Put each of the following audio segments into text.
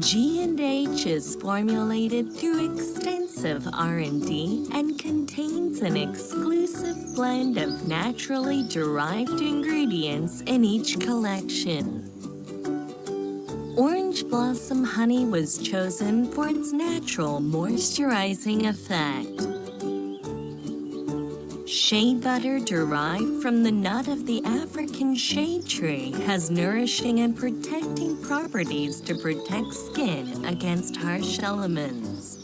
G&H is formulated through extensive R&D and contains an exclusive blend of naturally derived ingredients in each collection. Orange blossom honey was chosen for its natural moisturizing effect. Shea butter derived from the nut of the African shade tree has nourishing and protecting properties to protect skin against harsh elements.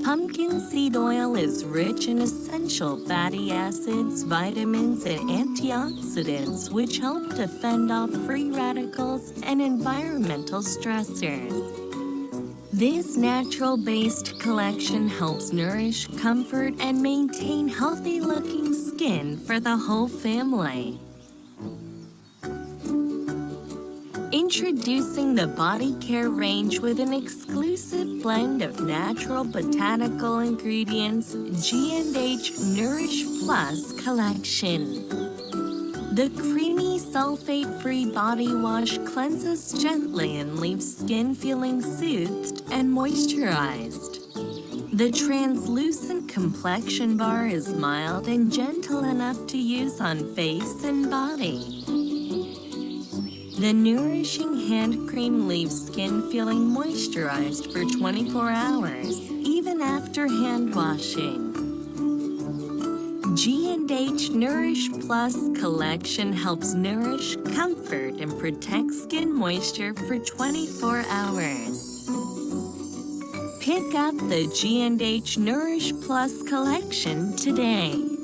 Pumpkin seed oil is rich in essential fatty acids, vitamins, and antioxidants which help to fend off free radicals and environmental stressors. This natural-based collection helps nourish, comfort, and maintain healthy-looking skin for the whole family. Introducing the body care range with an exclusive blend of natural botanical ingredients, G&H Nourish Plus collection. The creamy sulfate-free body wash cleanses gently and leaves skin feeling soothed and moisturized. The translucent complexion bar is mild and gentle enough to use on face and body. The nourishing hand cream leaves skin feeling moisturized for 24 hours, even after hand washing. G&H Nourish Plus collection helps nourish, comfort, and protect skin moisture for 24 hours. Pick up the G&H Nourish Plus collection today.